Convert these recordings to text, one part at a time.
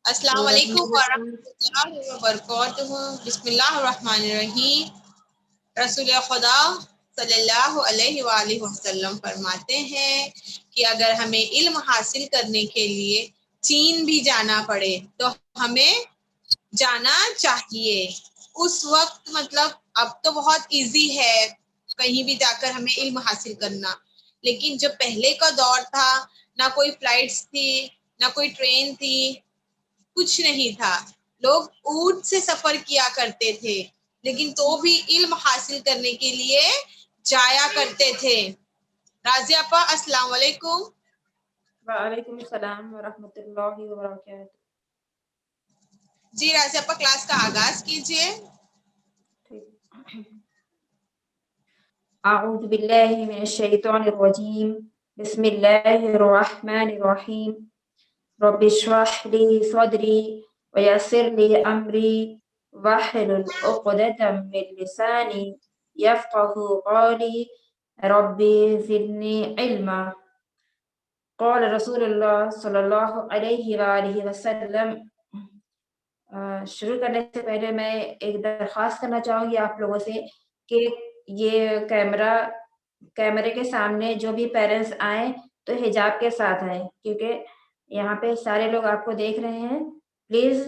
السلام علیکم ورحمۃ اللہ وبرکاتہ۔ بسم اللہ الرحمن الرحیم۔ رسول خدا صلی اللہ علیہ وآلہ وسلم فرماتے ہیں کہ اگر ہمیں علم حاصل کرنے کے لیے چین بھی جانا پڑے تو ہمیں جانا چاہیے۔ اس وقت مطلب اب تو بہت ایزی ہے کہیں بھی جا کر ہمیں علم حاصل کرنا، لیکن جو پہلے کا دور تھا نہ کوئی فلائٹس تھی نہ کوئی ٹرین تھی، کچھ نہیں تھا، لوگ اونٹ سے سفر کیا کرتے تھے، لیکن تو بھی علم حاصل کرنے کے لیے جایا کرتے تھے۔ راضیہ اپا السلام علیکم۔ وعلیکم السلام ورحمۃ اللہ وبرکاتہ۔ جی راضیہ اپا کلاس کا آغاز کیجیے۔ اعوذ باللہ من الشیطان الرجیم، بسم اللہ الرحمن الرحیم۔ رب اشرح لی صدری ویسر لی امری واحلل عقدۃ من لسانی یفقهوا قولی رب زدنی علما۔ قال رسول اللہ صلی اللہ علیہ وآلہ وسلم۔ شروع کرنے سے پہلے میں ایک درخواست کرنا چاہوں گی آپ لوگوں سے کہ یہ کیمرے کے سامنے جو بھی پیرنٹس آئیں تو حجاب کے ساتھ آئیں، کیونکہ یہاں پہ سارے لوگ آپ کو دیکھ رہے ہیں۔ پلیز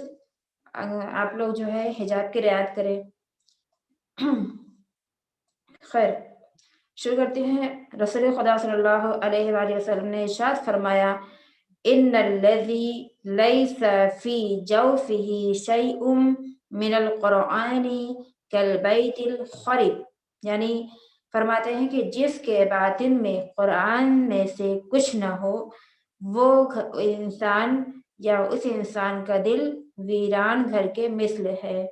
آپ لوگ جو ہے حجاب کی رعایت کریں۔ خیر، شروع کرتے ہیں۔ رسول خدا صلی اللہ علیہ وآلہ وسلم نے ارشاد فرمایا، ان الذی لیس فی جوفہ شیء من القرآن کالبیت الخرب، یعنی فرماتے ہیں کہ جس کے باطن میں قرآن میں سے کچھ نہ ہو وہ انسان یا اس انسان کا دل ویران گھر کے مثل ہے۔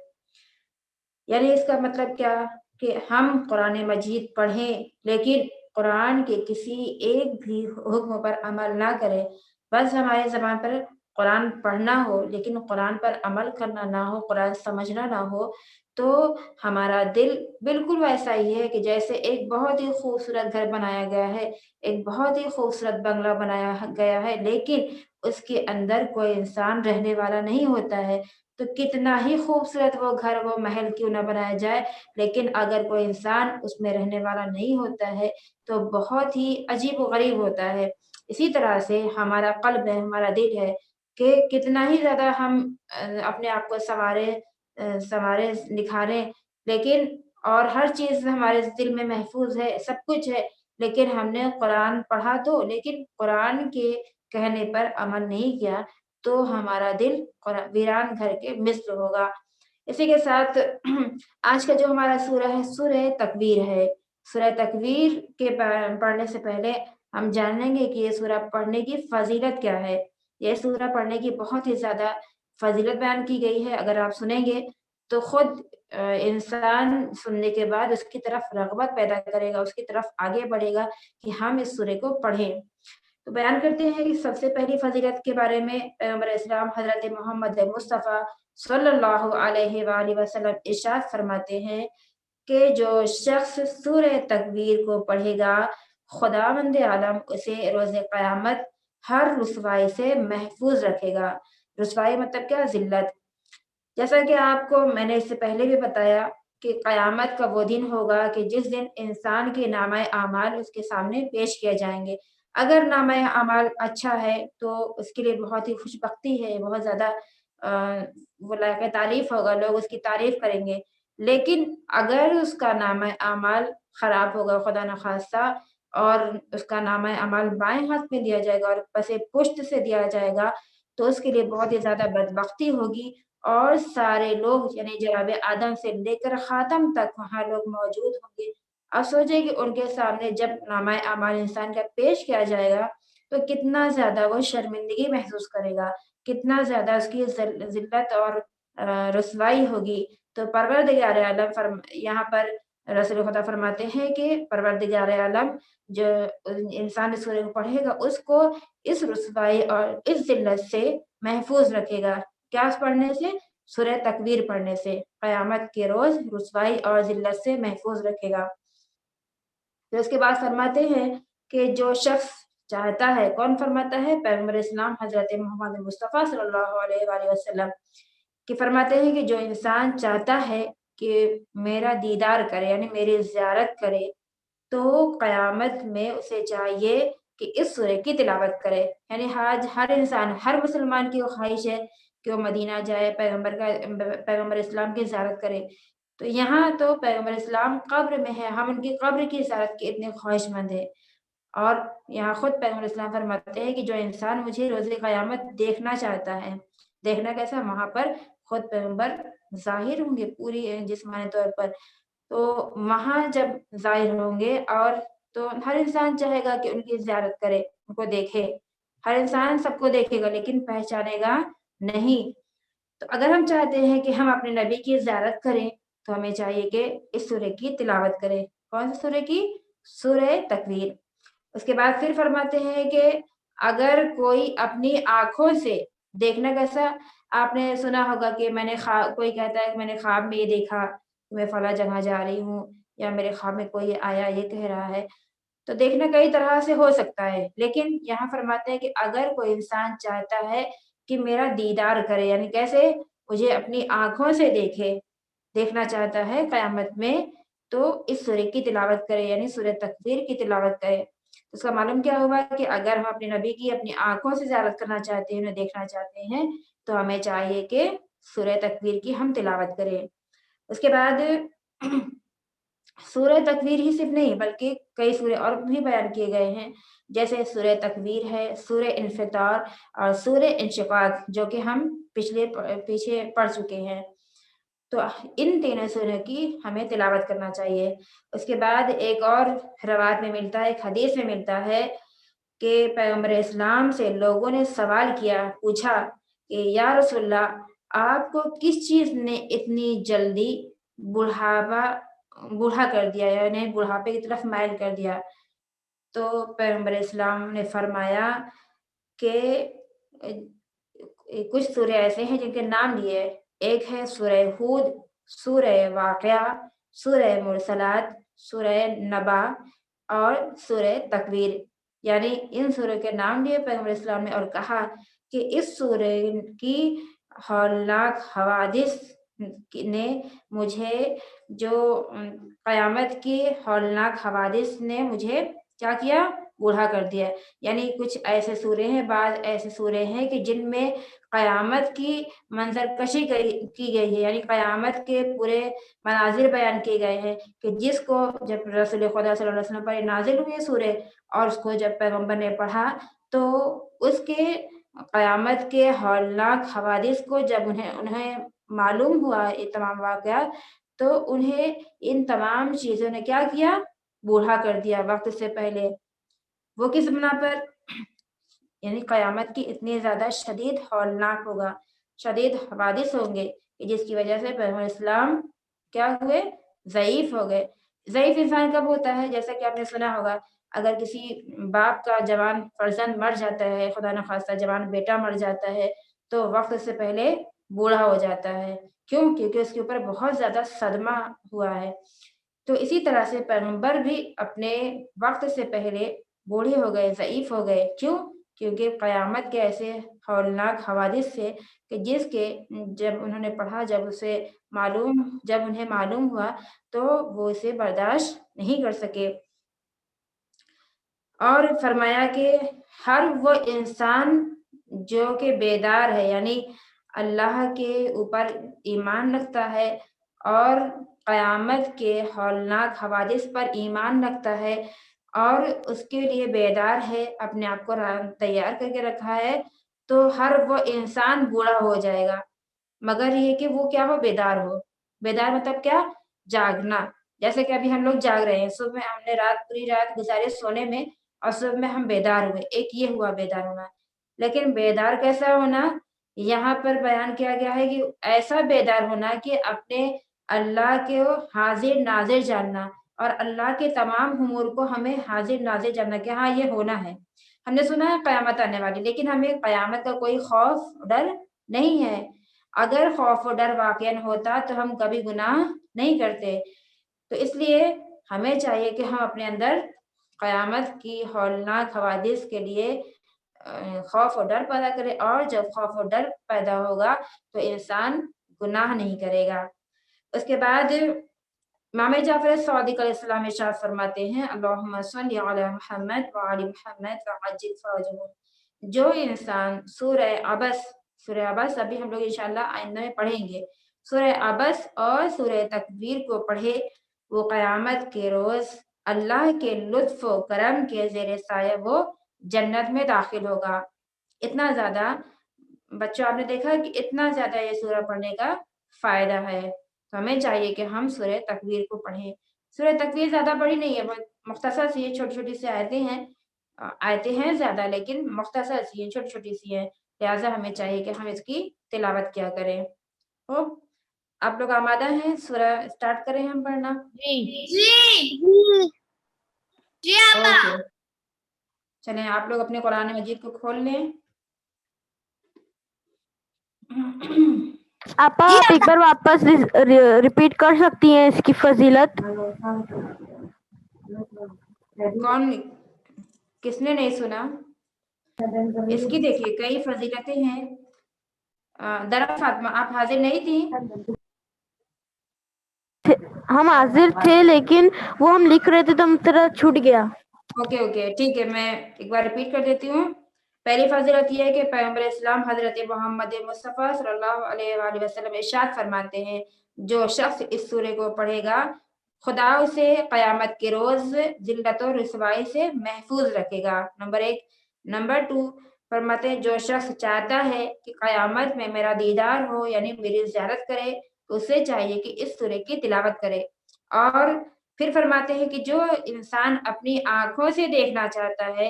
یعنی اس کا مطلب کیا کہ ہم قرآن مجید پڑھیں لیکن قرآن کے کسی ایک بھی حکم پر عمل نہ کریں، بس ہمارے زبان پر قرآن پڑھنا ہو لیکن قرآن پر عمل کرنا نہ ہو، قرآن سمجھنا نہ ہو، تو ہمارا دل بالکل ویسا ہی ہے کہ جیسے ایک بہت ہی خوبصورت گھر بنایا گیا ہے، ایک بہت ہی خوبصورت بنگلہ بنایا گیا ہے، لیکن اس کے اندر کوئی انسان رہنے والا نہیں ہوتا ہے، تو کتنا ہی خوبصورت وہ گھر وہ محل کیوں نہ بنایا جائے، لیکن اگر کوئی انسان اس میں رہنے والا نہیں ہوتا ہے تو بہت ہی عجیب و غریب ہوتا ہے۔ اسی طرح سے ہمارا قلب ہے، ہمارا دل ہے کہ کتنا ہی زیادہ ہم اپنے آپ کو سنوارے نکھاریں، لیکن اور ہر چیز ہمارے دل میں محفوظ ہے، سب کچھ ہے، لیکن ہم نے قرآن پڑھا تو لیکن قرآن کے کہنے پر عمل نہیں کیا تو ہمارا دل ویران گھر کے مثل ہوگا۔ اسی کے ساتھ آج کا جو ہمارا سورہ ہے سورہ تکویر ہے۔ سورہ تکویر کے پڑھنے سے پہلے ہم جانیں گے کہ یہ سورہ پڑھنے کی فضیلت کیا ہے۔ یہ سورہ پڑھنے کی بہت ہی زیادہ فضیلت بیان کی گئی ہے، اگر آپ سنیں گے تو خود انسان سننے کے بعد اس کی طرف رغبت پیدا کرے گا، اس کی طرف آگے بڑھے گا کہ ہم اس سورہ کو پڑھیں۔ تو بیان کرتے ہیں کہ سب سے پہلی فضیلت کے بارے میں پیغمبر اسلام حضرت محمد مصطفیٰ صلی اللہ علیہ وآلہ وسلم ارشاد فرماتے ہیں کہ جو شخص سورہ تکویر کو پڑھے گا خداوند عالم اسے روز قیامت ہر رسوائی سے محفوظ رکھے گا۔ رسوائی مطلب کیا؟ ذلت۔ جیسا کہ آپ کو میں نے اس سے پہلے بھی بتایا کہ قیامت کا وہ دن ہوگا کہ جس دن انسان کے نامہ اعمال اس کے سامنے پیش کیے جائیں گے۔ اگر نامہ اعمال اچھا ہے تو اس کے لیے بہت ہی خوش بختی ہے، بہت زیادہ وہ لائق تعریف ہوگا، لوگ اس کی تعریف کریں گے، لیکن اگر اس کا نامہ اعمال خراب ہوگا خدا نخواستہ اور اس کا نامہ اعمال بائیں ہاتھ میں دیا جائے گا اور پس پشت سے دیا جائے گا تو اس کے لیے بہت ہی زیادہ بدبختی ہوگی، اور سارے لوگ یعنی جناب آدم سے لے کر خاتم تک وہاں لوگ موجود ہوں گے۔ اب سوچیں کہ ان کے سامنے جب نامہ اعمال انسان کا پیش کیا جائے گا تو کتنا زیادہ وہ شرمندگی محسوس کرے گا، کتنا زیادہ اس کی ذلت اور رسوائی ہوگی۔ تو پروردگار عالم یہاں پر رسول خدا فرماتے ہیں کہ پروردگار عالم جو انسان اس سورہ کو پڑھے گا اس کو اس رسوائی اور اس ذلت سے محفوظ رکھے گا۔ کیا پڑھنے سے؟ سورہ تکویر پڑھنے سے قیامت کے روز رسوائی اور ذلت سے محفوظ رکھے گا۔ پھر اس کے بعد فرماتے ہیں کہ جو شخص چاہتا ہے. کون فرماتا ہے؟ پیغمبر اسلام حضرت محمد مصطفیٰ صلی اللہ علیہ وآلہ وسلم کہ فرماتے ہیں کہ جو انسان چاہتا ہے کہ میرا دیدار کرے یعنی میری زیارت کرے تو قیامت میں اسے چاہیے کہ اس سورہ کی تلاوت کرے. یعنی آج ہر انسان، ہر مسلمان کی وہ خواہش ہے کہ وہ مدینہ جائے، پیغمبر اسلام کی زیارت کرے. تو یہاں تو پیغمبر اسلام قبر میں ہے، ہم ان کی قبر کی زیارت کے اتنے خواہش مند ہیں. اور یہاں خود پیغمبر اسلام فرماتے ہیں کہ جو انسان مجھے روز قیامت دیکھنا چاہتا ہے، دیکھنا کیسا؟ وہاں پر خود پیغمبر ظاہر ہوں گے پوری جسمانی طور پر. تو وہاں جب ظاہر ہوں گے اور تو ہر انسان چاہے گا کہ ان کی زیارت کرے، ان کو دیکھے. ہر انسان سب کو دیکھے گا لیکن پہچانے گا نہیں. تو اگر ہم چاہتے ہیں کہ ہم اپنے نبی کی زیارت کریں تو ہمیں چاہیے کہ اس سورہ کی تلاوت کریں. کون سی سورہ کی؟ سورہ تکویر. اس کے بعد پھر فرماتے ہیں کہ اگر کوئی اپنی آنکھوں سے دیکھنا کیسا؟ آپ نے سنا ہوگا کہ میں نے کوئی کہتا ہے کہ میں نے خواب میں یہ دیکھا کہ میں فلاں جگہ جا رہی ہوں، یا میرے خواب میں کوئی آیا یہ کہہ رہا ہے. تو دیکھنا کئی طرح سے ہو سکتا ہے، لیکن یہاں فرماتے ہیں کہ اگر کوئی انسان چاہتا ہے کہ میرا دیدار کرے، یعنی کیسے؟ مجھے اپنی آنکھوں سے دیکھنا چاہتا ہے قیامت میں، تو اس سورہ کی تلاوت کرے یعنی سورہ تکویر کی تلاوت کرے. اس کا معلوم کیا ہوا کہ اگر ہم اپنے نبی کی اپنی آنکھوں سے زیارت کرنا چاہتے ہیں، انہیں دیکھنا چاہتے ہیں، تو ہمیں چاہیے کہ سورہ تکویر کی ہم تلاوت کریں. اس کے بعد سورہ تکویر ہی صرف نہیں بلکہ کئی سورے اور بھی بیان کیے گئے ہیں، جیسے سورہ تکویر ہے، سورہ انفطار اور سورہ انشقاق، جو کہ ہم پیچھے پڑھ چکے ہیں. تو ان تینوں سوروں کی ہمیں تلاوت کرنا چاہیے. اس کے بعد ایک اور روایت میں ملتا ہے، ایک حدیث میں ملتا ہے کہ پیغمبر اسلام سے لوگوں نے سوال کیا، پوچھا کہ یا رسول اللہ، آپ کو کس چیز نے اتنی جلدی بوڑھا کر دیا، یعنی بڑھاپے کی طرف مائل کر دیا؟ تو پیغمبر اسلام نے فرمایا کہ کچھ سورے ایسے ہیں جن کے نام لیے. ایک ہے سورہ ہود، سورہ واقعہ، سورہ مرسلات، سورہ نبا اور سورہ تکویر. یعنی ان سوروں کے نام لیے پیغمبر اسلام نے اور کہا کہ اس سورہ کی ہولناک حوادث نے مجھے، جو قیامت کی ہولناک حوادث نے مجھے کیا کیا؟ بوڑھا کر دیا. یعنی کچھ ایسے سورے ہیں، بعض ایسے سورے ہیں کہ جن میں قیامت کی منظر کشی کی گئی ہے، یعنی قیامت کے پورے مناظر بیان کیے گئے ہیں کہ جس کو جب رسول خدا صلی اللہ علیہ وسلم پر نازل ہوئے سورے اور اس کو جب پیغمبر نے پڑھا تو اس کے قیامت کے ہولناک حوادث کو جب انہیں معلوم ہوا یہ تمام واقعات، تو انہیں ان تمام چیزوں نے کیا کیا؟ بوڑھا کر دیا وقت سے پہلے. وہ کس بنا پر؟ یعنی قیامت کی اتنی زیادہ شدید ہولناک ہوگا، شدید حوادث ہوں گے کہ جس کی وجہ سے پیغمبر اسلام کیا ہوئے؟ ضعیف ہو گئے. ضعیف انسان کب ہوتا ہے؟ جیسا کہ آپ نے سنا ہوگا، اگر کسی باپ کا جوان فرزند مر جاتا ہے، خدا نخواستہ جوان بیٹا مر جاتا ہے، تو وقت سے پہلے بوڑھا ہو جاتا ہے. کیوں؟ کیونکہ اس کے اوپر بہت زیادہ صدمہ ہوا ہے. تو اسی طرح سے پیغمبر بھی اپنے وقت سے پہلے بوڑھے ہو گئے، ضعیف ہو گئے. کیوں؟ کیونکہ قیامت کے ایسے ہولناک حوادث سے کہ جس کے جب انہوں نے پڑھا، جب انہیں معلوم ہوا تو وہ اسے برداشت نہیں کر سکے. اور فرمایا کہ ہر وہ انسان جو کہ بیدار ہے، یعنی اللہ کے اوپر ایمان رکھتا ہے اور قیامت کے ہولناک حوادث پر ایمان رکھتا ہے اور اس کے لیے بیدار ہے، اپنے آپ کو تیار کر کے رکھا ہے، تو ہر وہ انسان بوڑھا ہو جائے گا، مگر یہ کہ وہ کیا ہو؟ بیدار ہو. بیدار مطلب کیا؟ جاگنا. جیسے کہ ابھی ہم لوگ جاگ رہے ہیں، صبح میں ہم نے پوری رات گزارے سونے میں اور صبح میں ہم بیدار ہوئے، ایک یہ ہوا بیدار ہونا. لیکن بیدار کیسا ہونا؟ یہاں پر بیان کیا گیا ہے کہ ایسا بیدار ہونا کہ اپنے اللہ کے حاضر ناظر جاننا اور اللہ کے تمام امور کو ہمیں حاضر ناظر جاننا کہ ہاں یہ ہونا ہے. ہم نے سنا ہے قیامت آنے والی، لیکن ہمیں قیامت کا کوئی خوف ڈر نہیں ہے. اگر خوف و ڈر واقعا ہوتا تو ہم کبھی گناہ نہیں کرتے. تو اس لیے ہمیں چاہیے کہ ہم اپنے اندر قیامت کی ہولناک حوادث کے لیے خوف اور ڈر پیدا کرے، اور جب خوف اور ڈر پیدا ہوگا تو انسان گناہ نہیں کرے گا۔ اس کے بعد امام جعفر صادق علیہ السلام ارشاد فرماتے ہیں اللہم صلی علی محمد وعلی محمد وعجل فرجہ۔ جو انسان سورہ عبس ابھی ہم لوگ انشاءاللہ آئندہ میں پڑھیں گے، سورہ عبس اور سورہ تکویر کو پڑھے وہ قیامت کے روز اللہ کے لطف و کرم کے زیر سایہ وہ جنت میں داخل ہوگا۔ اتنا زیادہ بچوں آپ نے دیکھا کہ اتنا زیادہ یہ سورہ پڑھنے کا فائدہ ہے، تو ہمیں چاہیے کہ ہم سورہ تکویر کو پڑھیں۔ سورہ تکویر زیادہ بڑی نہیں ہے، مختصر سی چھوٹی چھوٹی سی آیتیں ہیں زیادہ، لیکن مختصر سی ہیں، چھوٹی چھوٹی سی ہیں، لہٰذا ہمیں چاہیے کہ ہم اس کی تلاوت کیا کریں۔ آپ لوگ آمادہ ہیں؟ سورہ اسٹارٹ کریں ہم پڑھنا؟ اوکے، چلیں آپ لوگ اپنے قرآن مجید کو کھول لیں۔ آپ ایک بار واپس ریپیٹ کر سکتی ہیں اس کی فضیلت؟ کون کس نے نہیں سنا؟ اس کی دیکھیے کئی فضیلتیں ہیں۔ درا فاطمہ آپ حاضر نہیں تھی؟ ہم حاضر تھے لیکن وہ ہم لکھ رہے تھے تو ہم طرح چھوٹ گیا۔ اوکے ٹھیک ہے، میں ایک بار ریپیٹ کر دیتی ہوں۔ پہلی فضیلت یہ ہے کہ پیغمبر اسلام حضرت محمد مصطفیٰ صلی اللہ علیہ وآلہ وسلم ارشاد فرماتے ہیں جو شخص اس سورے کو پڑھے گا خدا اسے قیامت کے روز ذلت و رسوائی سے محفوظ رکھے گا، نمبر 1۔ نمبر 2 فرماتے ہیں جو شخص چاہتا ہے کہ قیامت میں میرا دیدار ہو یعنی میری زیارت کرے تو اسے چاہیے کہ اس سورے کی تلاوت کرے۔ اور پھر فرماتے ہیں کہ جو انسان اپنی آنکھوں سے دیکھنا چاہتا ہے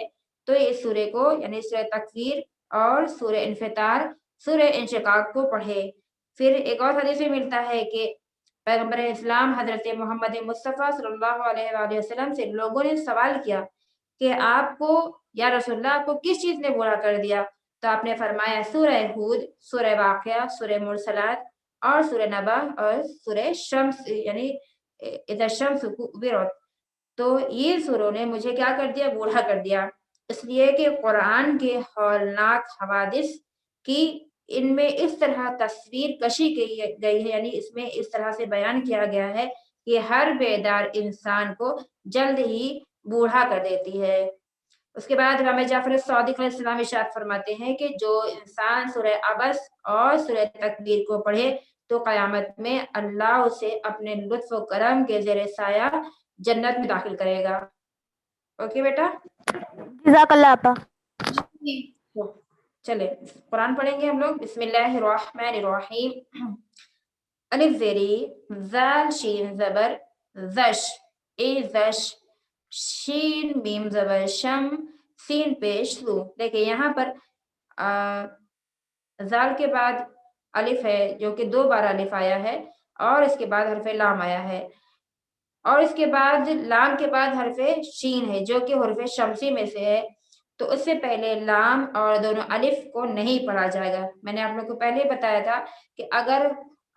تو اس سورے کو یعنی سورہ تکویر اور سورہ انفطار، سورہ انشقاق کو پڑھے۔ پھر ایک اور حدیث میں ملتا ہے کہ پیغمبر اسلام حضرت محمد مصطفیٰ صلی اللہ علیہ وآلہ وسلم سے لوگوں نے سوال کیا کہ آپ کو یا رسول اللہ آپ کو کس چیز نے برا کر دیا؟ تو آپ نے فرمایا سورہ ہود، سورہ واقعہ، سورہ مرسلات اور سورہ نبا اور سورہ شمس یعنی اذا الشمس کورت۔ تو یہ سوروں نے مجھے کیا کر دیا؟ بوڑھا کر دیا، اس لیے کہ قرآن کے ہولناک حوادث کی ان میں اس طرح تصویر کشی کی گئی ہے، یعنی اس میں اس طرح سے بیان کیا گیا ہے کہ ہر بیدار انسان کو جلد ہی بوڑھا کر دیتی ہے۔ اس کے بعد امام جعفر صادق علیہ السلام ارشاد فرماتے ہیں کہ جو انسان سورہ عبس اور سورہ تکویر کو پڑھے تو قیامت میں اللہ اسے اپنے لطف و کرم کے زیر سایہ جنت میں داخل کرے گا۔ اوکے بیٹا، جزاک اللہ آپا۔ چلے قرآن پڑھیں گے ہم لوگ۔ بسم اللہ الرحمن الرحیم۔ الف زیری ذال شین زبر زش اے زش، شین میم زبر شم سین پیش سو۔ دیکھیں یہاں پر ذال کے بعد الف ہے جو کہ 2 بار الف آیا ہے، اور اس کے بعد حرف لام آیا ہے، اور اس کے بعد لام کے بعد حرف شین ہے جو کہ حرف شمسی میں سے ہے، تو اس سے پہلے لام اور دونوں الف کو نہیں پڑھا جائے گا۔ میں نے آپ لوگ کو پہلے بتایا تھا کہ اگر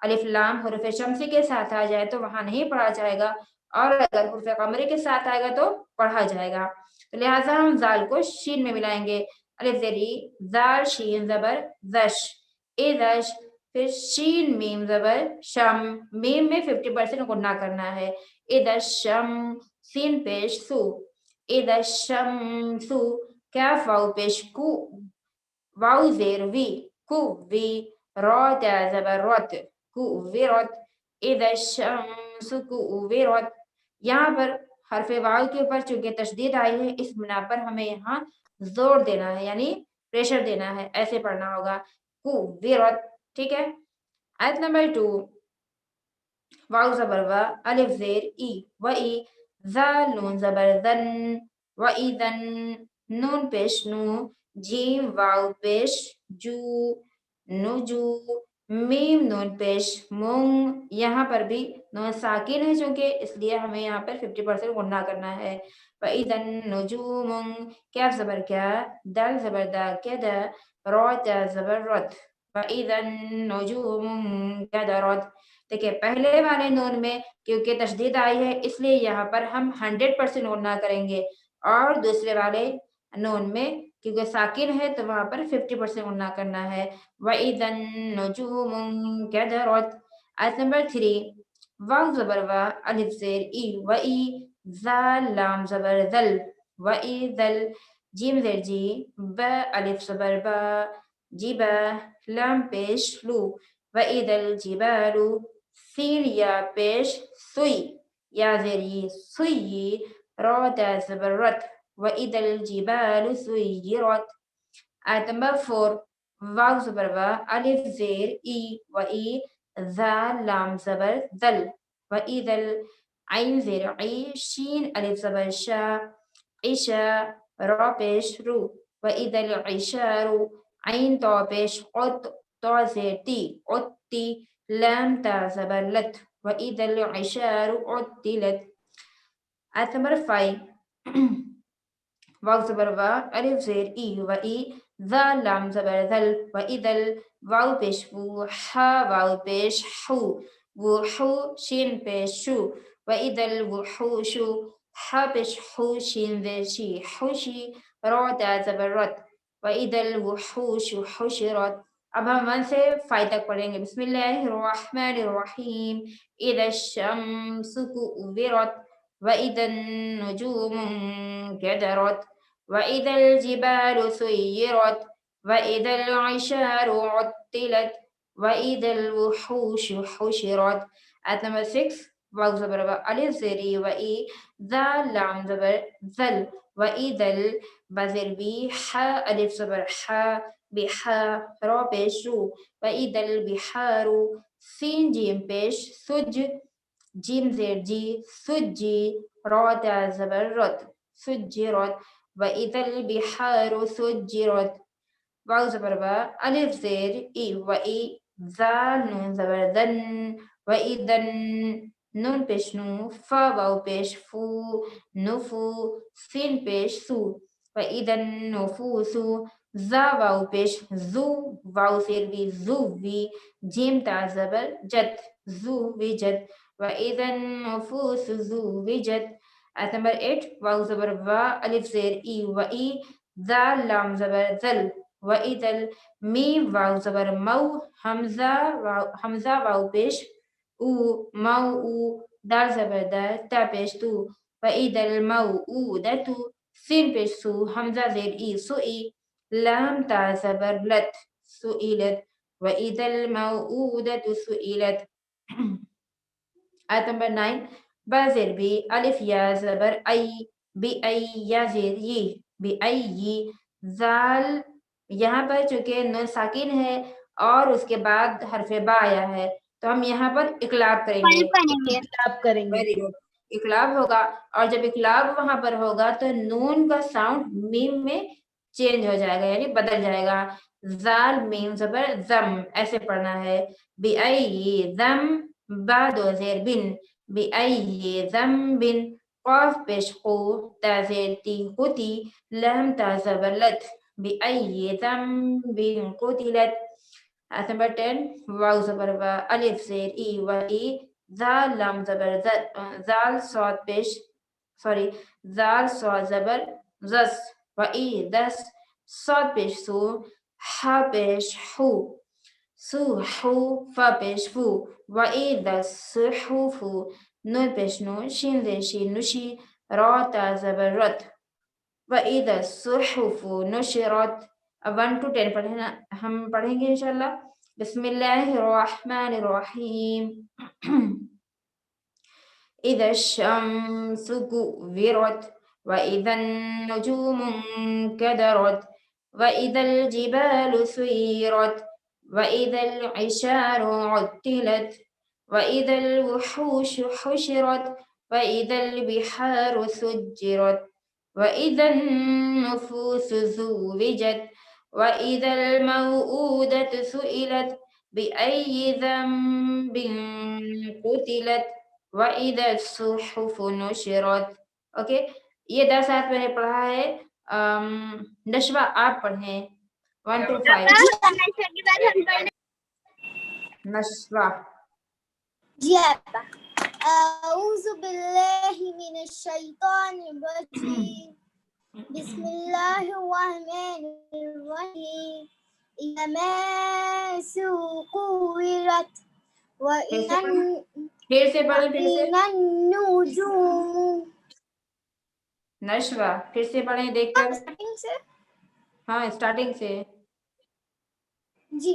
الف لام حرف شمسی کے ساتھ آ جائے تو وہاں نہیں پڑھا جائے گا، اور اگر حرف قمری کے ساتھ آئے گا تو پڑھا جائے گا، تو لہٰذا ہم زال کو شین میں ملائیں گے۔ الف زری زال شین زبر زش اے زش، پھر شین میم زبر شم، میم میں 50% غنہ کرنا ہے، اذا الشمس سین پیش سو، اذا الشمس کاف واو پیش کو، واو زیر وی کو وی، را تا زبر رت کو ویرت، اذا الشمس کو ویرت۔ یہاں پر حرف واو کے اوپر چونکہ تشدید آئی ہے اس بنا پر ہمیں یہاں زور دینا ہے یعنی پریشر دینا ہے، ایسے پڑھنا ہوگا کو ویرت، ٹھیک ہے۔ آیت نمبر 2 واو زبر وا الف زیر ای و ای، ذال نون زبر ذن و ایذن، نون پیش نو، جیم واو پیش جو نجو، میم نون پیش مونگ، یہاں پر بھی نون ساکن ہے چونکہ اس لیے ہمیں یہاں پر 50% غنہ کرنا ہے۔ وَإِذَا النُّجُومُ کیف زبر کیا، دال زبر دا کدا، را تا زبر رت، وَإِذَا النُّجُومُ کدرت۔ دیکھیں پہلے والے نون میں کیونکہ تشدید آئی ہے اس لیے یہاں پر ہم 100% غنہ کریں گے، اور دوسرے والے نون میں کیونکہ ساکن ہے تو وہاں پر 50% غنہ کرنا ہے. وَإِذَا النُّجُومُ انكدرت. آیت نمبر 3 واو زبر وا الف زیر ای و ای ذال لام زبر ذل و ای ذل جیم زیر جی با الف زبر با جیبا لام پیش لو و ای ذل جبالو سین یا پیش سوی یا زیر ی سوی را دا زبر رت و ای ذل جبال سویرت. آیت نمبر 4 واو زبر وا الف زیر ای و ای ذال لام زبر ذل و اذا عین زیر عی شین الف زبر شا عشا را پیش رو و اذا العشار عین تا پیش عد تا زیر تی عدتی لام تا زبر لت و اذا العشار عدلت. آیت نمبر 5 واو زبر وا الف زیر ای و ای ذا لام زبر ذل و اذا واو پیش وو حا واو پیش حو وحو شین پیش شو و اذا الوحوش حا پیش حو شین زیر شی حوشی را دا زبر رت و اذا الوحوش حشرت. اب ہم 1 سے 5 تک پڑھیں گے. بسم اللہ الرحمن الرحیم اذا الشمس كورت وإذا النجوم انكدرت وإذا الجبال سيرت وإذا العشار عطلت وإذا الوحوش حشرت. آیت نمبر 6 واو زبر و الف زیری و ای ذا لام زبر ذل و ایذل بزر بی حا الف زبر حا بحا را پیش رو و ایذل بحارو سین جیم پیش سج جیم زیر جی سجی را دا زبر رد سجرت و اذا البحار سجرت. واو زبر با الف زیر ای و ای ذال نون زبر ذن و اذا نون پیش نو فا واو پیش فو نفو سین پیش سو و اذا النفوس ذا واو پیش زو واو زیر وی زو وی جیم تا زبر جد زو وی جد و اذا النفوس زوجت. آیت نمبر 8 واو زبر وا الف زیر ای و ای ذال لام زبر ذل و اذا میم واو زبر مو حمزہ واو پیش او مو او دال زبر در تا پیش تو و اذا الموءودة سین پیش سو حمزہ زیر ای سوئی لام تا زبر لت سئلت و اذا الموءودة سئلت. آیت نمبر 9 با زیر بی الف یا زبر ای بی ای یا زیر ی بی ای زال یہاں پر چونکہ نون ساکن ہے اور اس کے بعد حرف با آیا ہے تو ہم یہاں پر اقلاب کریں گے. Very good. اقلاب ہوگا اور جب اقلاب وہاں پر ہوگا تو نون کا ساؤنڈ میم میں چینج ہو جائے گا یعنی بدل جائے گا. زال میم زبر زم ایسے پڑھنا ہے. بی ای زم بعد زیر بن بی ای ذنب قاف پیش قو تا زیر تی قتی لام تا زبر لت بی ای ذنب قتلت. آیت نمبر 10 واو زبر و الف زیر ای و ای ذال لام زبر زال صاد پیش زال صاد زبر زس و ای دس صاد پیش سو حا پیش حو سوحو فا پیش فو و اذا الصحف نون پیش نو شین زیر شین نشی را تا زبر رت و اذا الصحف نشرت. اب 1 to 10 ہم پڑھیں گے انشاءاللہ. بسم اللہ الرحمن الرحیم اذا الشمس كورت واذا النجوم انكدرت واذا الجبال سيرت وإذا العشار عطلت وإذا الوحوش حشرت وإذا البحار سجرت وإذا النفوس زوجت وإذا الموءودة سئلت بأي ذنب قتلت وإذا الصحف نشرت. اوکے یہ 10 آیت میں نے پڑھا ہے. نشوہ آپ پڑھیں 1 to 5. نشوہ. جی اعوذ باللہ من الشیطان الرجیم بسم الله الرحمن الرحيم إذا ما كورت وإذا پھر سے پڑھیں پھر سے النجوم نشوہ پھر سے پڑھیں دیکھ کر اسٹارٹنگ سے ہاں اسٹارٹنگ سے جی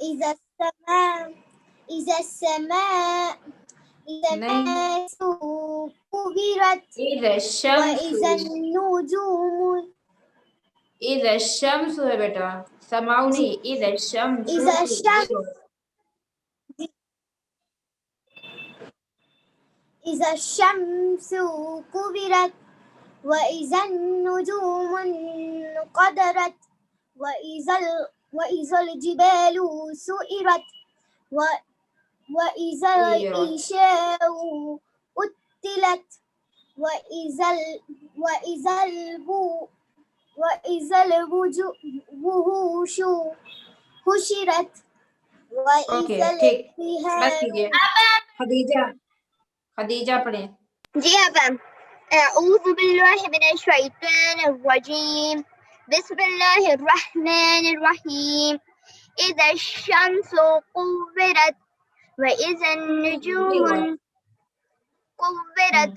إذا السماء نہیں كورت اذا الشمس وإذا النجوم اذا الشمس ہے بیٹا سماؤ نہیں اذا الشمس إذا الشمس إذا الشمس كورت وإذا النجوم انقدرت وإذا الجبال سئرت وإذا العشار عطلت وإذا الوحوش حشرت اوکے وإذا ٹھیک بس البحار کیجیے خدیجہ پڑھیں جی اب اعوذ باللہ من الشیطان الرجیم بسم اللہ الرحمن الرحیم اذا الشمس قورت واذا النجوم قورت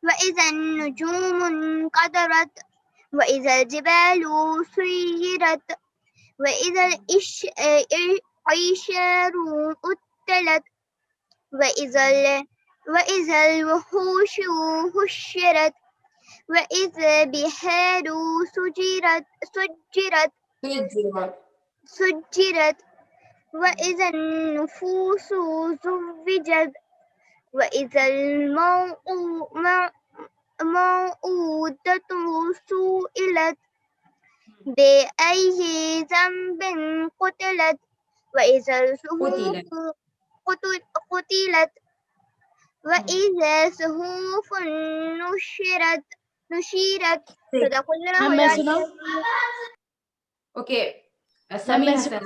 واذا النجوم انقدرت واذا الجبال سيرت واذا العشار عطلت وإذا الوحوش حشرت وإذا البحار سجرت وإذا النفوس زوجت وإذا الموءودة سئلت بأي ذنب قتلت وإذا الصحف قتلت وإذا صحف نشرت صدق اللہ العظیم. اوکے سمیع حسن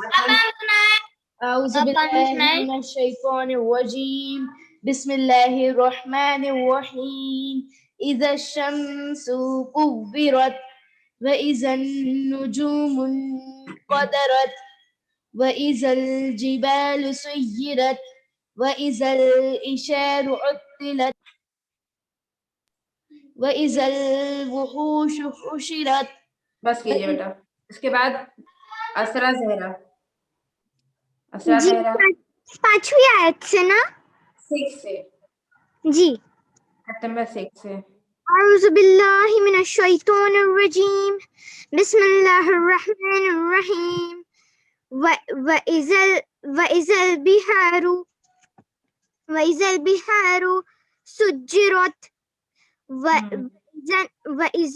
أعوذ بالله من الشيطان الرجيم بسم الله الرحمن الرحيم إذا الشمس كورت وإذا النجوم انقدرت وإذا الجبال سيرت وإذا العشار عطلت وإذا الوحوش حشرت. بس کیجیے بیٹا اس کے بعد اسرا زہرا جی پانچویں آیت سے نا 6 سے جی نمبر 6 سے اعوذ باللہ من الشیطان الرجیم بسم اللہ الرحمن الرحیم وَإِذَا الْبِحَارُ سُجِّرَتْ وَإِذَا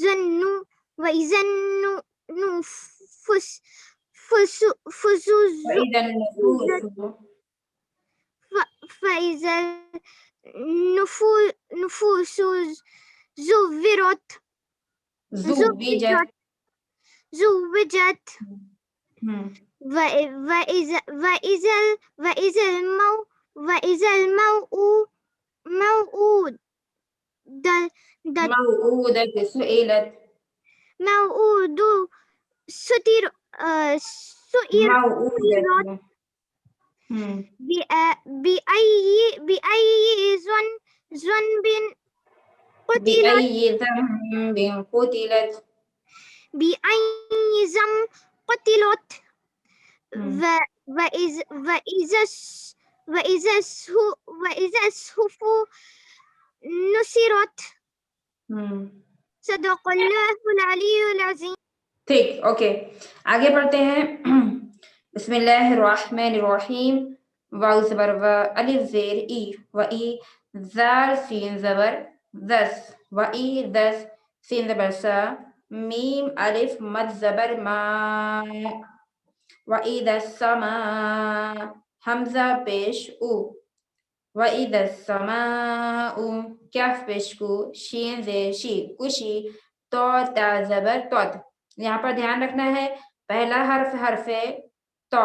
النُّفُوسُ زُوِّجَتْ وَإِذَا موعودة سئلت سئلت بأي ذنب قتلت قتلت وإذا الصحف نشرت صدق اللہ العلی العظیم. ٹھیک اوکے آگے پڑھتے ہیں بسم اللہ الرحمن الرحیم واو زبر و الف زیر ای و ای زال سین زبر دس و ای دس سین زبر سا میم الف مد زبر ما و ای دس سما حمزہ پیش او و ای دس سما کیف پیش کو شین زیر شی کشی تو تا زبر تود. یہاں پر دھیان رکھنا ہے پہلا حرف تو.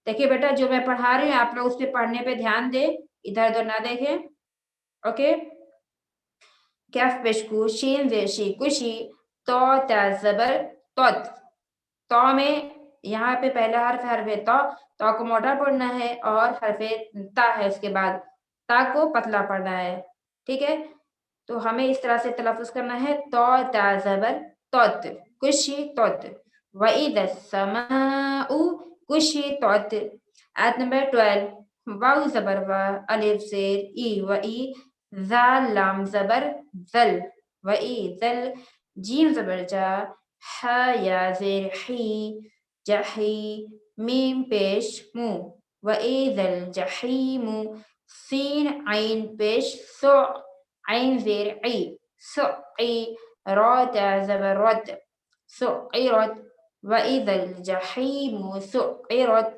دیکھیے بیٹا جو میں پڑھا رہی ہوں آپ لوگ اس پہ پڑھنے پہ دھیان دیں ادھر ادھر نہ دیکھیں اوکے. کیف پیش کو، شین زیر شی کشی، تو تا زبر توت. تو میں یہاں پہ پہلا حرف تو کو موٹا پڑھنا ہے اور حرف تا ہے اس کے بعد، تا کو پتلا پڑھنا ہے. ٹھیک ہے، تو ہمیں اس طرح سے تلفظ کرنا ہے تو تا زبر توت کشی توت. وَإِذَا السَّمَاءُ کشی توت. آیت نمبر 12 واو زبر وا الف زیر ای و ای، ذال لام زبر ذل و ای ذل، جیم زبر جا، ح یا زیر حی جحی، میم پیش مو و ای ذل جحیم، سین عین پیش سو، عین زیر عی سعی، را تا زبر رد سعرت و اذا الجحیم سعرت.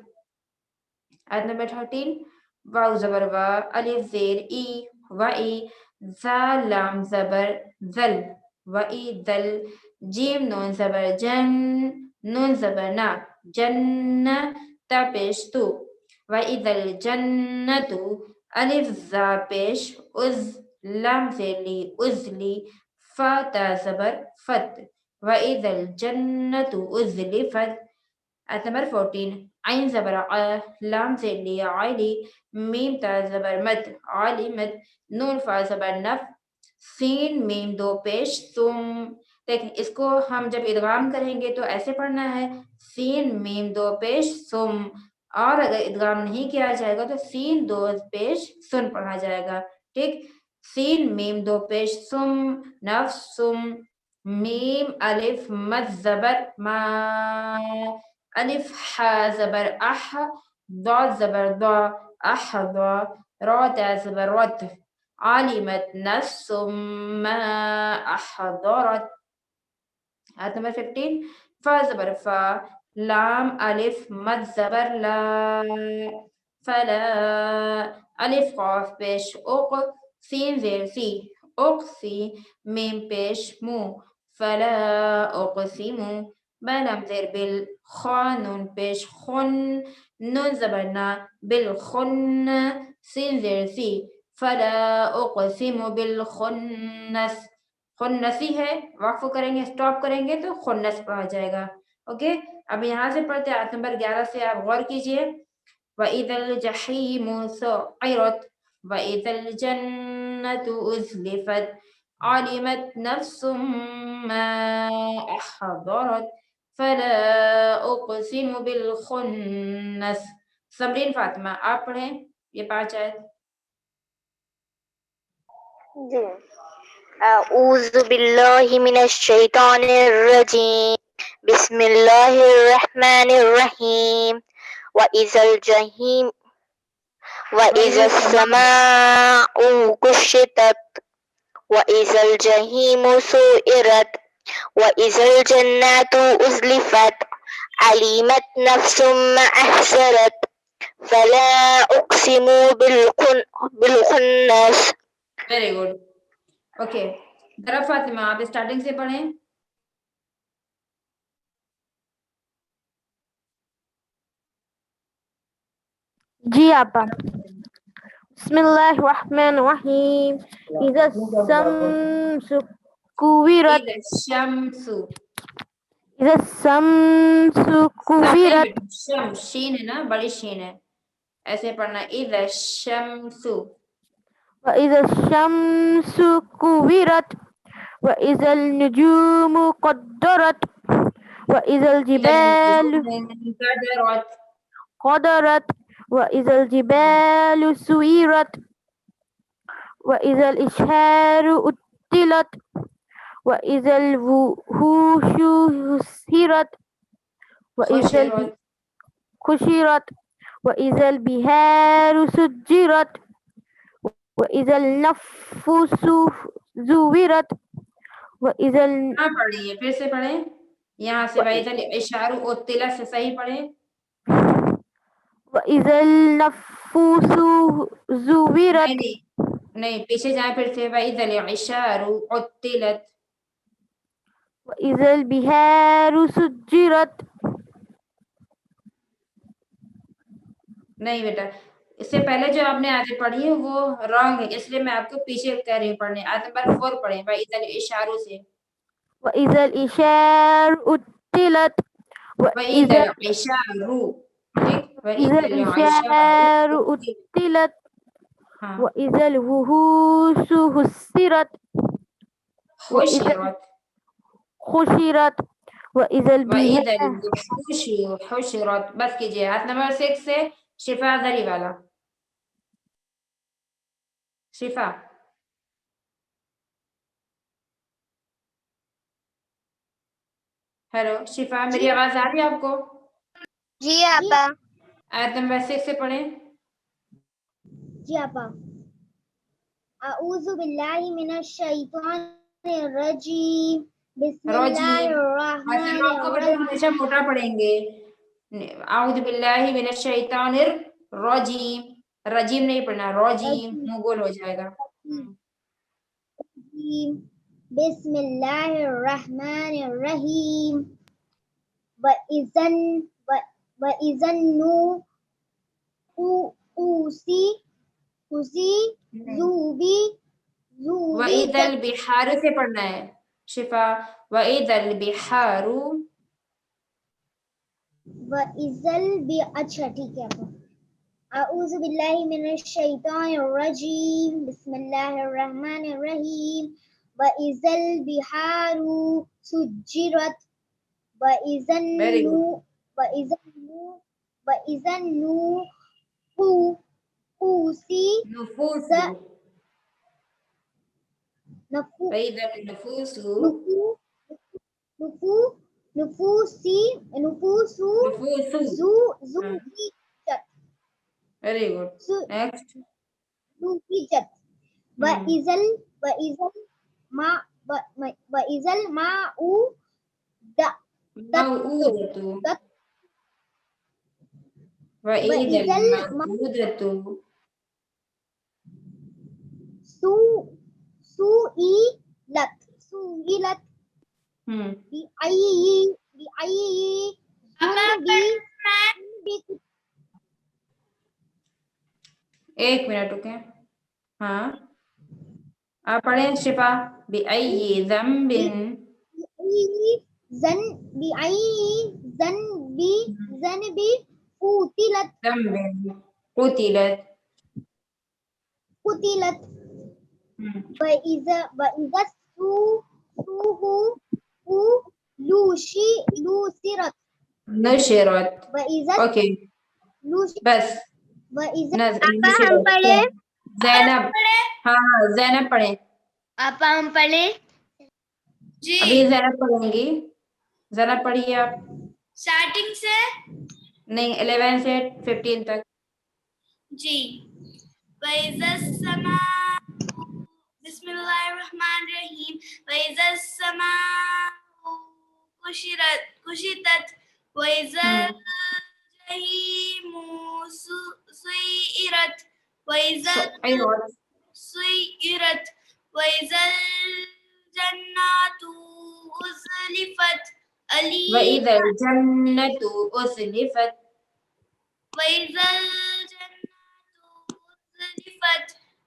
آیت نمبر 13 واو زبر وا الف زیر ای و ای، ذال لام زبر ذل و ای ذل، جیم نون زبر جن، نون زبر نا جن، تا پیش تو و اذا الجنت، الف زا پیش از، لام زیر لی ازلی، فا تا زبر فت و اذا الجنت ازلفت. آیت نمبر 14 عین زبر ع، لام زیر لی علی، میم تا زبر مد علمت، نون فا زبر نف، سین میم دو پیش سم. دیکھیں اس کو ہم جب ادغام کریں گے تو ایسے پڑھنا ہے سین میم دو پیش سم، اور اگر ادغام نہیں کیا جائے گا تو سین دو پیش سن پڑھا جائے گا. ٹھیک، سین میم دو پیش سم نفسم، میم الف مد زبر ما، الف ح زبر اح، ضاد زبر ضا احضا، را تا زبر رد، علمت نفس ما احضرت. آیت نمبر 15 فا زبر فا، لام الف مد زبر لا، فلا، الف قاف پیش اق، سین زیر سی اقسی، میم پیش مو، فلا اقسمو، بلم زیر بل، خا نون پیش خن، نون زبر نا بالخن، سین زیر سی، فلا اقسم بالخنس. خنسی ہے، وقف کریں گے اسٹاپ کریں گے تو خنس پڑھا جائے گا. اوکے، اب یہاں سے پڑھتے ہیں آیت نمبر 11 سے، آپ غور کیجئے. وَإِذَا الْجَحِيمُ سُعِّرَتْ وَإِذَا الْجَنَّةُ أُزْلِفَتْ عَلِمَتْ نَفْسٌ مَا أَحْضَرَتْ فَلَا أُقْسِمُ بِالْخُنَّسِ. سمرین فاطمہ آپ پڑھیں یہ 5 آیت. جی اعوذ باللہ من الشیطان الرجیم بسم اللہ الرحمن الرحیم وَإِذَا الْجَحِيمُ وَإِذَا السَّمَاءُ كُشِطَتْ وَإِذَا الْجَحِيمُ سُعِّرَتْ وَإِذَا الْجَنَّةُ أُزْلِفَتْ عَلِمَتْ نَفْسٌ مَا أَحْضَرَتْ فَلَا أُقْسِمُ بِالْخُنَّسِ. Very good. اوکے، ذرا فاطمہ آپ اسٹارٹنگ سے پڑھیں. جی آپا. بسم اللہ الرحمن الرحیم. اذا الشمس کوورت اذا الشمس، اذا الشمس کوورت شم شین ہے نا، بڑی شین ہے، ایسے پڑھنا اذا الشمس. وَإِذَا الشَّمْسُ كُوِّرَتْ وَإِذَا النُّجُومُ قُدِّرَتْ وَإِذَا الْجِبَالُ قُدِّرَتْ وَإِذَا الْجِبَالُ سُيِّرَتْ وَإِذَا الْإِشْعَارُ عُطِّلَتْ وَإِذَا الْوُحُوشُ حُشِّرَتْ وَإِذَا حُشِرَتْ وَإِذَا الْبِحَارُ سُجِّرَتْ وَإِذَا النُّفُوسُ زُوِّرَتْ وَإِذَا ہاں پڑھیے، پھر سے پڑھیں یہاں سے. وَإِذَا الْعِشَارُ عُطِّلَتْ سے صحیح پڑھیں. وَإِذَا النُّفُوسُ زُوِّرَتْ. نہیں پیچھے جائیں پھر سے. وَإِذَا الْعِشَارُ عُطِّلَتْ. وَإِذَا الْبِحَارُ سُجِّرَتْ. نہیں بیٹا، اس سے پہلے جو آپ نے آیتیں پڑھی ہیں وہ رانگ ہے، اس لیے میں آپ کو پیچھے کہہ رہی ہوں پڑھنے. آیت نمبر 4 پڑھیں وَإِذَا الْإِشَارُ سے. وَإِذَا الْإِشَارُ أُطِّلَتْ وَإِذَا وَإِذَا الْعِشَارُ. ٹھیک، إذا وَإِذَا العشار الْعِشَارُ. أُطِّلَتْ ہاں، وإذا الوحوش حسرت وإذا حشرت. خشرت وإذا وَإِذَا البحار الْوُحُوشُ حُشِرَت. بس کیجیے. آیت نمبر 6 سے شفا دری والا. شفا. ہیلو شفا، میری آواز آ رہی ہے آپ کو؟ جی آپا. آیت نمبر 6 سے پڑھیں. جی آپا. اعوذ باللہ من الشیطان الرجیم بسم اللہ رجیم. الرحمن آپ کو بیٹے الرحیم. ہمیشہ موٹا پڑھیں گے. اعوذ باللہ من الشیطان الرجیم. رجیم نہیں پڑھنا، رجیم منہ گول ہو جائے گا. بسم اللہ الرحمن الرحیم. وَإِذَا النُّفُوسِ وَإِذَا الْبِحَارُ سے پڑھنا ہے شفا. وَإِذَا الْبِحَارُ. اچھا ٹھیک ہے. اعوذ باللہ من الشیطان الرجیم بسم اللہ الرحمن الرحیم. وَإِذَا الْبِحَارُ سُجِّرَتْ وَإِذَا النُّفُوسِ نفوس. وَإِذَا النفوس. نفوس نفوس. Very good. نیکسٹ. زوجت. وَإِذَا الْمَاءُ موعودة. وَإِذَا الموءودة. سُئِلَتْ ہم. بِأَيِّ ذنب. ایک منٹ رکیں. ہاں آپ پڑھیں شفا. بِأَيِّ ذنب. بِأَيِّ ذنب قُتِلَتْ. ذنب قتلت. ہم. وَإِذَا لُوشِرَتْ. نشرت. وَإِذَا اوکے بس. آپا ہم پڑھے. زینب. ہاں زینب پڑھیں. آپا ہم پڑھے. ابھی زینب پڑھیں گی. زینب پڑھیے آپ. اسٹارٹنگ سے. نہیں 11 سے 15 تک. جی. وَإِذَا السَّمَاءُ بسم اللہ الرحمن الرحیم. وَإِذَا السَّمَاءُ كُشِطَتْ وَإِذَا الْجَحِيمُ سُعِّرَتْ وَإِذَا سُعِّرَتْ وَإِذَا الْجَنَّةُ أُزْلِفَتْ. وَإِذَا الْجَنَّةُ أُزْلِفَتْ. وَإِذَا الْجَنَّةُ أُزْلِفَتْ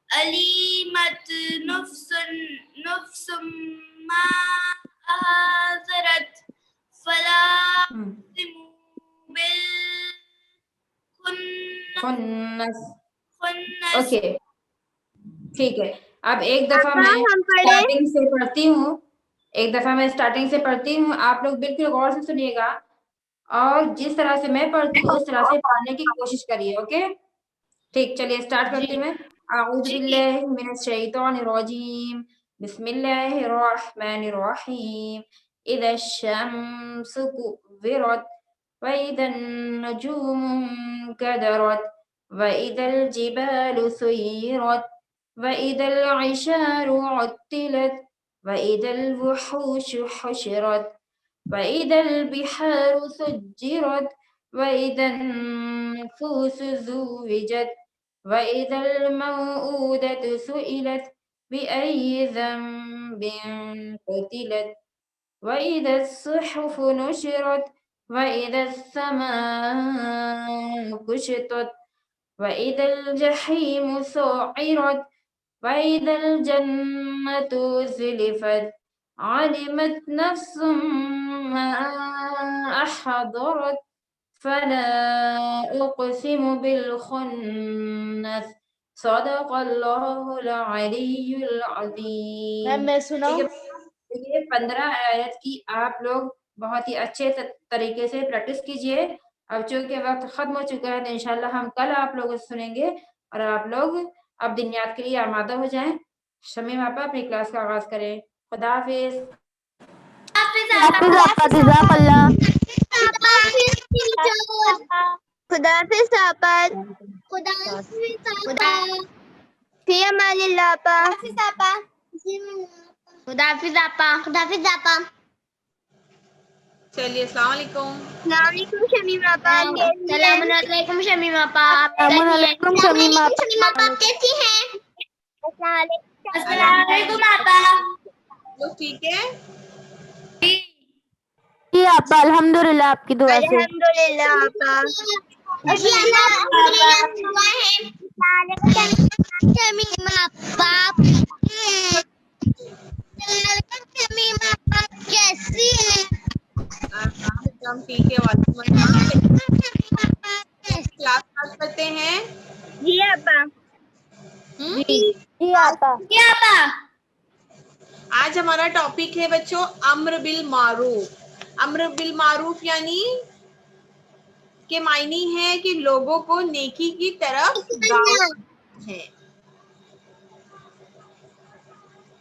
عَلِمَتْ نَفْسٌ مَا أَحْضَرَتْ فَلَا أُقْسِمُ خنس. بِالْخُنَّسِ. اوکے ٹھیک ہے. اب ایک دفعہ آپا میں ہم پڑھے. اسٹارٹنگ سے پڑھتی ہوں. آپ لوگ بالکل غور سے سنیے گا اور جس طرح سے میں پڑھتی ہوں اس طرح سے پڑھنے کی کوشش کریے. اوکے ٹھیک. چلیے اسٹارٹ کرتی ہوں میں. اعوذ باللہ من الشیطان الرجیم بسم اللہ الرحمن الرحیم. اذا الشمس كورت وإذا النجوم انكدرت وإذا الجبال سيرت وإذا العشار عطلت وإذا الوحوش حشرت وإذا البحار سجرت وإذا النفوس زوجت وإذا الموءودة سئلت بأي ذنب قتلت وإذا الصحف نشرت وإذا السماء كشطت وَإِذَا الْجَحِيمُ سُعِّرَتْ وَإِذَا الْجَنَّةُ أُزْلِفَتْ عَلِمَتْ نَفْسٌ مَّا أَحْضَرَتْ فَلَا أُقْسِمُ بِالْخُنَّسِ صدق اللہ العلی العظیم. میم میں سناؤں؟ یہ 15 آیت کی آپ لوگ بہت ہی اچھے طریقے سے پریکٹس کیجئے. اب چونکہ وقت ختم ہو چکا ہے تو انشاءاللہ ہم کل آپ لوگوں سے سنیں گے اور آپ لوگ اب دنیات کے لیے آمادہ ہو جائیں. شمیم آپا اپنی کلاس کا آغاز کریں. خدا حافظ. حافظ آپا، جزاک اللہ. خدا حافظ آپا. خدا خدا فی امان اللہ آپا. خدا حافظ آپا. خدا حافظ آپا. چلیے السلام علیکم. السلام علیکم شمیم آپا. السلام علیکم شمیم آپا. السلام علیکم شمیم آپا. آپ کیسی ہیں؟ السلام علیکم آپا. لوگ ٹھیک ہے؟ جی آپا الحمدللہ آپ کی دعا سے. الحمدللہ آپا. جی الحمدللہ دعا ہے. شمیم آپا کیسی ہیں؟ ہم ٹھیک ہے. وعلیکم السلام. کلاس اسٹارٹ کرتے ہیں. جی آپا. جی آپا. جی آپا. آج ہمارا ٹاپک ہے بچوں امر بالمعروف. امر بالمعروف یعنی کے معنی ہے کہ لوگوں کو نیکی کی طرف دعوت ہے.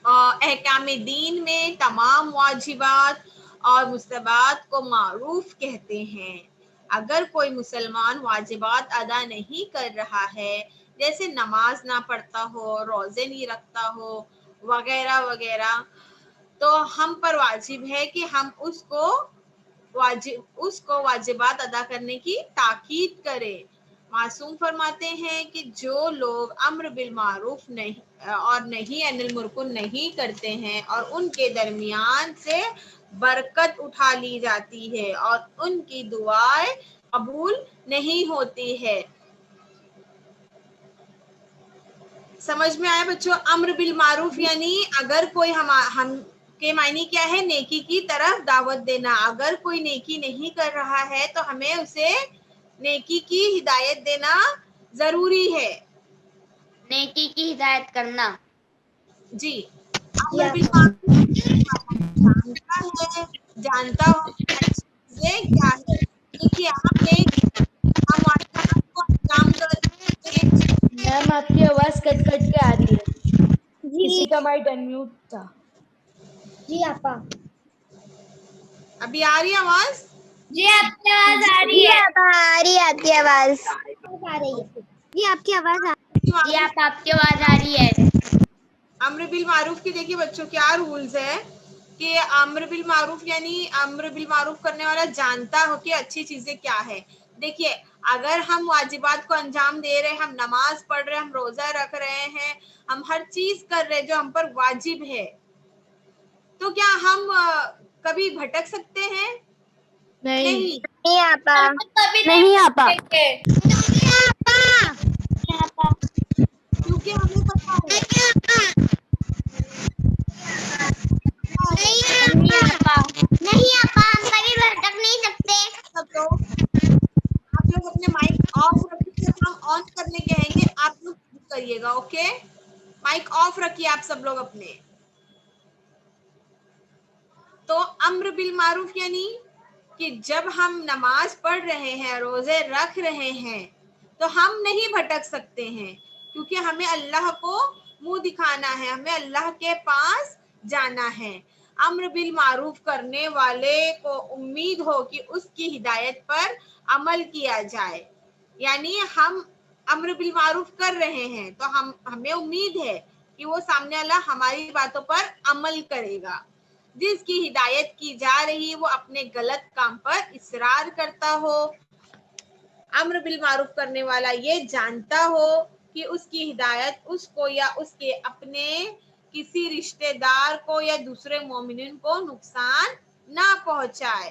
احکام دین میں تمام واجبات اور مستحبات کو معروف کہتے ہیں. اگر کوئی مسلمان واجبات ادا نہیں کر رہا ہے جیسے نماز نہ پڑھتا ہو، روزے نہیں رکھتا ہو وغیرہ وغیرہ تو ہم پر واجب ہے کہ ہم اس کو واجبات ادا کرنے کی تاکید کریں. معصوم فرماتے ہیں کہ جو لوگ امر بالمعروف اور نہی عن المنکر نہیں کرتے ہیں اور ان کے درمیان سے برکت اٹھا لی جاتی ہے اور ان کی دعائیں قبول نہیں ہوتی ہے. سمجھ میں آیا بچوں؟ امر بالمعروف یعنی اگر کوئی ہم کے معنی کیا ہے؟ نیکی کی طرف دعوت دینا. اگر کوئی نیکی نہیں کر رہا ہے تو ہمیں اسے نیکی کی ہدایت دینا ضروری ہے. نیکی کی ہدایت کرنا. جی. امر بالمعروف جانتا ہو اچھی چیزیں کیا ہے. دیکھیے آپ ایک ہم واجبات کو انجام کر میم آپ کی آواز کٹ کٹ کے آ رہی ہے. کسی کا مائک انمیوٹ تھا. جی آپا. ابھی آ رہی ہے آواز؟ جی آپ کی آواز آ رہی جی ہے. آپا آ رہی ہے آپ کی آواز. آ رہی ہے. جی آپ کی آواز جی آپا آپ کی آواز آ رہی ہے. امر بالمعروف کی دیکھیے بچوں کیا رولز ہے کہ امر بالمعروف یعنی امر بالمعروف کرنے والا جانتا ہو کہ اچھی چیزیں کیا ہے. دیکھیے اگر ہم واجبات کو انجام دے رہے ہیں، ہم نماز پڑھ رہے ہیں، ہم روزہ رکھ رہے ہیں، ہم ہر چیز کر رہے جو ہم پر واجب ہے تو کیا ہم کبھی بھٹک سکتے ہیں؟ نہیں. نہیں آپا. کبھی نہیں آپا. کیونکہ ہمیں پتا ہے نہیں آپا. نہیں آپا ہم کبھی بھٹک نہیں سکتے. سب لوگ آپ لوگ اپنے مائک آف رکھیے. جب ہم آن کرنے کہیں گے آپ لوگ کریے گا. اوکے؟ مائک آف رکھیے آپ سب لوگ اپنے. تو امر بالمعروف یعنی کہ جب ہم نماز پڑھ رہے ہیں، روزے رکھ رہے ہیں تو ہم نہیں بھٹک سکتے ہیں کیونکہ ہمیں اللہ کو منہ دکھانا ہے، ہمیں اللہ کے پاس جانا ہے. امر بالمعروف کرنے والے کو امید ہو کہ اس کی ہدایت پر عمل کیا جائے. یعنی ہم امر بالمعروف کر رہے ہیں تو ہمیں امید ہے کہ وہ سامنے والا ہماری باتوں پر عمل کرے گا. جس کی ہدایت کی جا رہی وہ اپنے غلط کام پر اصرار کرتا ہو. امر بالمعروف کرنے والا یہ جانتا ہو کہ اس کی ہدایت اس کو یا اس کے اپنے کسی رشتہ دار کو یا دوسرے مومنین کو نقصان نہ پہنچائے.